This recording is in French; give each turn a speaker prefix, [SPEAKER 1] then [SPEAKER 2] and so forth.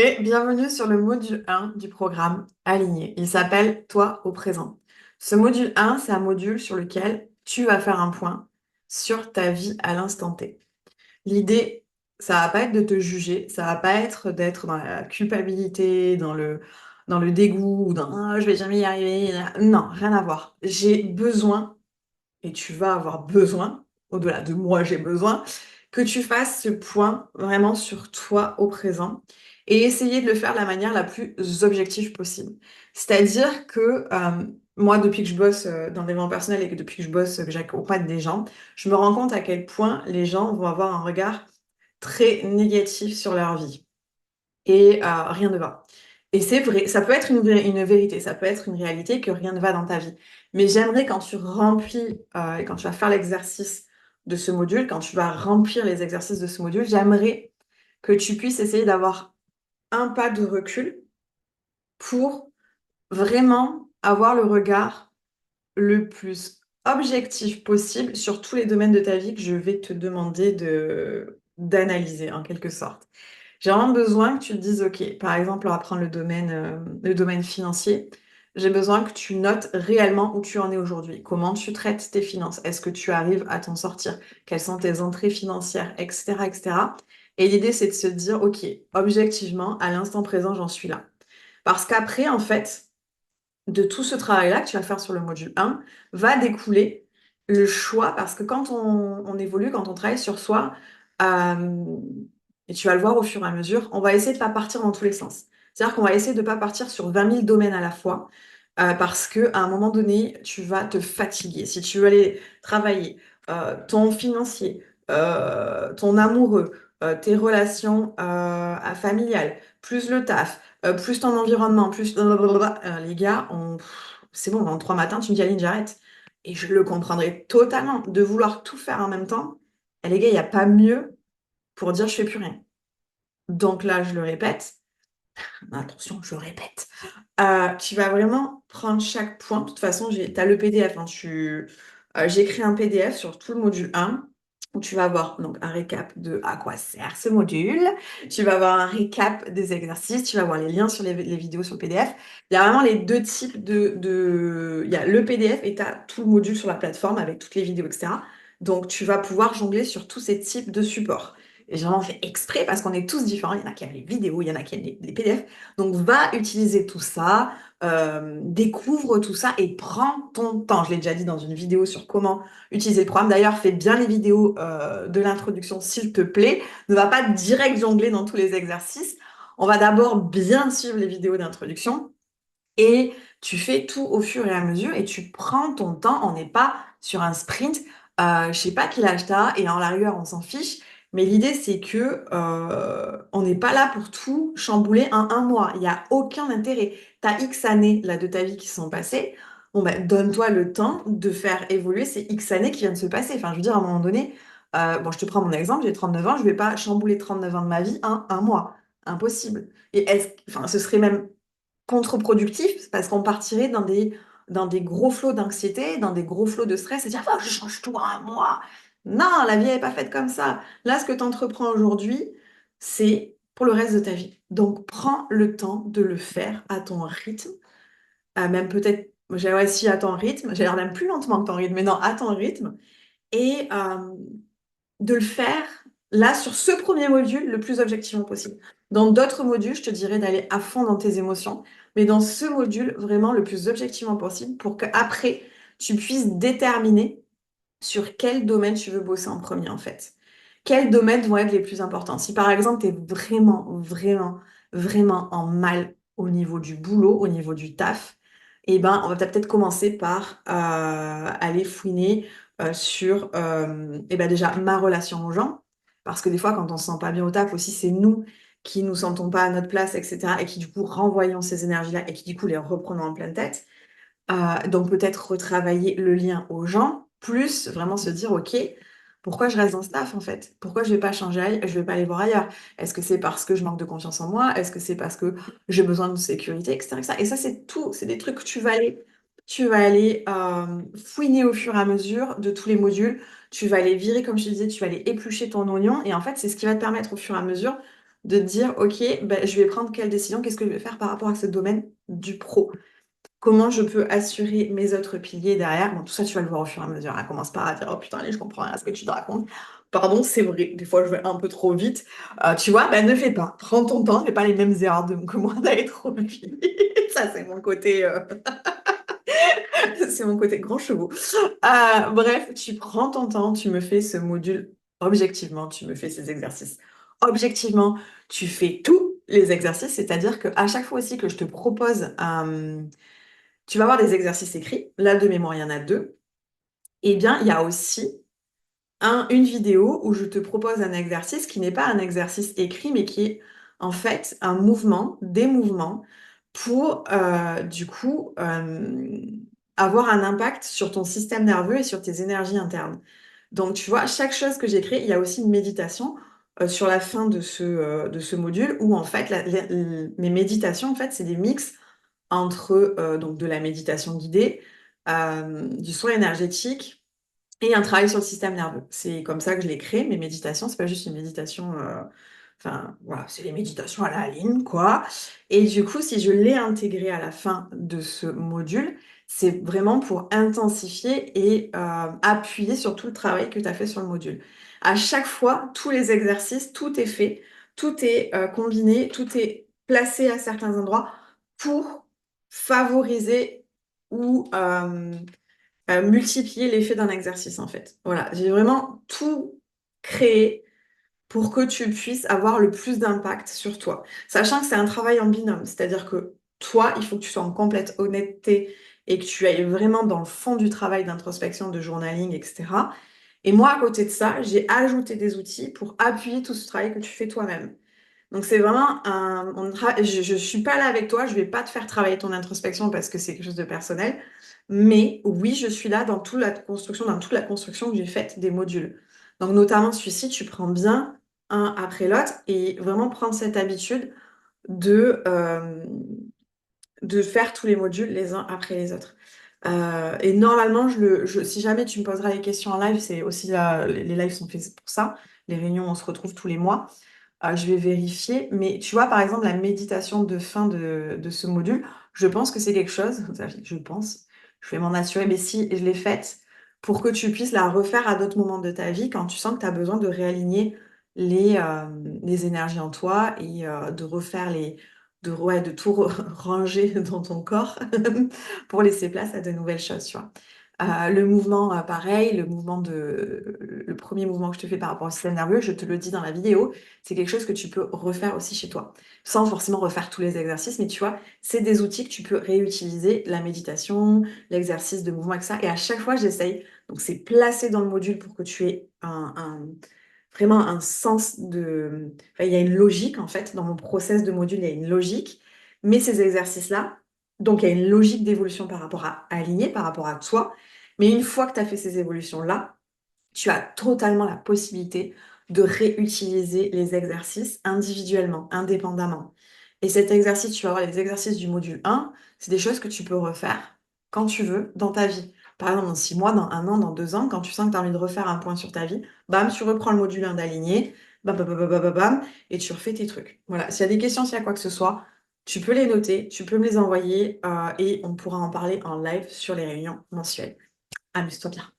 [SPEAKER 1] Et bienvenue sur le module 1 du programme Aligné. Il s'appelle Toi au présent. Ce module 1, c'est un module sur lequel tu vas faire un point sur ta vie à l'instant T. L'idée, ça va pas être de te juger, ça va pas être d'être dans la culpabilité, dans le dégoût, ou dans je vais jamais y arriver. Non, rien à voir. J'ai besoin, et tu vas avoir besoin, au-delà de moi, j'ai besoin, que tu fasses ce point vraiment sur toi au présent et essayer de le faire de la manière la plus objective possible. C'est-à-dire que moi, depuis que je bosse dans le développement personnel et que depuis que je bosse, que j'accompagne des gens, je me rends compte à quel point les gens vont avoir un regard très négatif sur leur vie et rien ne va. Et c'est vrai, ça peut être une vérité, ça peut être une réalité que rien ne va dans ta vie. Mais j'aimerais quand tu remplis et quand tu vas faire l'exercice de ce module, quand tu vas remplir les exercices de ce module, j'aimerais que tu puisses essayer d'avoir un pas de recul pour vraiment avoir le regard le plus objectif possible sur tous les domaines de ta vie que je vais te demander d'analyser en quelque sorte. J'ai vraiment besoin que tu te dises, OK, par exemple, on va prendre le domaine financier. J'ai besoin que tu notes réellement où tu en es aujourd'hui. Comment tu traites tes finances? Est-ce que tu arrives à t'en sortir? Quelles sont tes entrées financières, etc., etc. Et l'idée, c'est de se dire, OK, objectivement, à l'instant présent, j'en suis là. Parce qu'après, en fait, de tout ce travail-là que tu vas faire sur le module 1, va découler le choix, parce que quand on évolue, quand on travaille sur soi, euh, et tu vas le voir au fur et à mesure, on va essayer de ne pas partir dans tous les sens. C'est-à-dire qu'on va essayer de ne pas partir sur 20 000 domaines à la fois, parce qu'à un moment donné, tu vas te fatiguer. Si tu veux aller travailler ton financier, ton amoureux, tes relations familiales, plus le taf, plus ton environnement, plus blablabla. Les gars, c'est bon, en 3 matins, tu me dis Aline, j'arrête. Et je le comprendrais totalement. De vouloir tout faire en même temps, et les gars, il n'y a pas mieux pour dire je fais plus rien. Donc là, je le répète. Attention, je le répète. Tu vas vraiment prendre chaque point. De toute façon, tu as le PDF, hein, j'ai créé un PDF sur tout le module 1 où tu vas avoir donc un récap de à quoi sert ce module. Tu vas avoir un récap des exercices. Tu vas avoir les liens sur les vidéos sur le PDF. Il y a vraiment les deux types Il y a le PDF et tu as tout le module sur la plateforme avec toutes les vidéos, etc. Donc, tu vas pouvoir jongler sur tous ces types de supports. Et j'ai vraiment fait exprès parce qu'on est tous différents. Il y en a qui aiment les vidéos, il y en a qui aiment les PDF. Donc, va utiliser tout ça, découvre tout ça et prends ton temps. Je l'ai déjà dit dans une vidéo sur comment utiliser le programme. D'ailleurs, fais bien les vidéos de l'introduction, s'il te plaît. Ne va pas direct jongler dans tous les exercices. On va d'abord bien suivre les vidéos d'introduction et tu fais tout au fur et à mesure et tu prends ton temps. On n'est pas sur un sprint. Je sais pas quel âge t'as et en la rigueur, on s'en fiche. Mais l'idée, c'est que on n'est pas là pour tout chambouler en un mois. Il n'y a aucun intérêt. Tu as X années là, de ta vie qui sont passées. Bon, ben, donne-toi le temps de faire évoluer ces X années qui viennent de se passer. Enfin, je veux dire, à un moment donné, bon, je te prends mon exemple, j'ai 39 ans, je vais pas chambouler 39 ans de ma vie en un mois. Impossible. Et enfin, ce serait même contre-productif parce qu'on partirait dans des gros flots d'anxiété, dans des gros flots de stress et dire, oh, je change tout en un mois. Non, la vie n'est pas faite comme ça. Là, ce que tu entreprends aujourd'hui, c'est pour le reste de ta vie. Donc, prends le temps de le faire à ton rythme, même peut-être, j'allais aussi à ton rythme, j'ai l'air même plus lentement que ton rythme, mais non, à ton rythme, et de le faire là sur ce premier module le plus objectivement possible. Dans d'autres modules, je te dirais d'aller à fond dans tes émotions, mais dans ce module, vraiment le plus objectivement possible pour qu'après, tu puisses déterminer sur quel domaine tu veux bosser en premier en fait. Quels domaines vont être les plus importants? Si par exemple, tu es vraiment, vraiment, vraiment en mal au niveau du boulot, au niveau du taf, eh ben, on va peut-être commencer par aller fouiner sur eh ben, déjà ma relation aux gens. Parce que des fois, quand on se sent pas bien au taf aussi, c'est nous qui nous sentons pas à notre place, etc. Et qui du coup renvoyons ces énergies-là et qui du coup les reprenons en pleine tête. Donc peut-être retravailler le lien aux gens, plus vraiment se dire, OK, pourquoi je reste dans ce taf en fait? Pourquoi je vais pas changer, je vais pas aller voir ailleurs? Est-ce que c'est parce que je manque de confiance en moi? Est-ce que c'est parce que j'ai besoin de sécurité, etc., etc. Et ça, c'est tout, c'est des trucs que tu vas aller fouiner au fur et à mesure de tous les modules. Tu vas aller virer, comme je te disais, tu vas aller éplucher ton oignon. Et en fait, c'est ce qui va te permettre au fur et à mesure de te dire, OK, ben, je vais prendre quelle décision, qu'est-ce que je vais faire par rapport à ce domaine du pro? Comment je peux assurer mes autres piliers derrière? Bon, tout ça, tu vas le voir au fur et à mesure, hein. Commence pas à dire, oh putain, allez, je comprends rien à ce que tu te racontes. Pardon, c'est vrai, des fois je vais un peu trop vite. Tu vois, ben ne fais pas. Prends ton temps, fais pas les mêmes erreurs que moi d'aller trop vite. Ça, c'est mon côté, c'est mon côté grand chevaux. Bref, tu prends ton temps, tu me fais ce module objectivement, tu me fais ces exercices. Objectivement, tu fais tous les exercices, c'est-à-dire qu'à chaque fois aussi que je te propose tu vas avoir des exercices écrits. Là, de mémoire, il y en a deux. Eh bien, il y a aussi une vidéo où je te propose un exercice qui n'est pas un exercice écrit, mais qui est en fait un mouvement, des mouvements pour du coup avoir un impact sur ton système nerveux et sur tes énergies internes. Donc, tu vois, chaque chose que j'ai créée, il y a aussi une méditation sur la fin de ce module où en fait, mes méditations, en fait, c'est des mix entre donc de la méditation guidée, du soin énergétique et un travail sur le système nerveux. C'est comme ça que je l'ai créé, mes méditations. C'est pas juste une méditation, enfin voilà, c'est les méditations à la Aline, quoi. Et du coup, si je l'ai intégré à la fin de ce module, c'est vraiment pour intensifier et appuyer sur tout le travail que tu as fait sur le module. À chaque fois, tous les exercices, tout est fait, tout est combiné, tout est placé à certains endroits pour favoriser ou multiplier l'effet d'un exercice en fait. Voilà, j'ai vraiment tout créé pour que tu puisses avoir le plus d'impact sur toi. Sachant que c'est un travail en binôme, c'est-à-dire que toi, il faut que tu sois en complète honnêteté et que tu ailles vraiment dans le fond du travail d'introspection, de journaling, etc. Et moi, à côté de ça, j'ai ajouté des outils pour appuyer tout ce travail que tu fais toi-même. Donc c'est vraiment je suis pas là avec toi, je vais pas te faire travailler ton introspection parce que c'est quelque chose de personnel, mais oui, je suis là dans toute la construction que j'ai faite des modules. Donc notamment celui-ci, tu prends bien un après l'autre et vraiment prendre cette habitude de, euh, de faire tous les modules les uns après les autres. Et normalement, si jamais tu me poseras les questions en live, c'est aussi là, les lives sont faits pour ça. Les réunions, on se retrouve tous les mois. Je vais vérifier. Mais tu vois, par exemple, la méditation de fin de ce module, je pense que c'est quelque chose, je pense, je vais m'en assurer, mais si je l'ai faite pour que tu puisses la refaire à d'autres moments de ta vie quand tu sens que tu as besoin de réaligner les énergies en toi et de refaire ouais, de tout ranger dans ton corps pour laisser place à de nouvelles choses, tu vois. Le mouvement, pareil, le premier mouvement que je te fais par rapport au système nerveux, je te le dis dans la vidéo, c'est quelque chose que tu peux refaire aussi chez toi, sans forcément refaire tous les exercices, mais tu vois, c'est des outils que tu peux réutiliser, la méditation, l'exercice de mouvement, etc. Et à chaque fois, j'essaye. Donc, c'est placé dans le module pour que tu aies vraiment un sens de... Enfin, il y a une logique, en fait, dans mon process de module, il y a une logique, mais ces exercices-là, donc il y a une logique d'évolution par rapport à aligner, par rapport à toi, mais une fois que tu as fait ces évolutions-là, tu as totalement la possibilité de réutiliser les exercices individuellement, indépendamment. Et cet exercice, tu vas voir les exercices du module 1, c'est des choses que tu peux refaire quand tu veux dans ta vie. Par exemple, dans 6 mois, dans 1 an, dans 2 ans, quand tu sens que tu as envie de refaire un point sur ta vie, bam, tu reprends le module 1 d'aligner, bam, bam, bam, bam, bam, bam, bam, et tu refais tes trucs. Voilà, s'il y a des questions, s'il y a quoi que ce soit, tu peux les noter, tu peux me les envoyer et on pourra en parler en live sur les réunions mensuelles. Amuse-toi bien.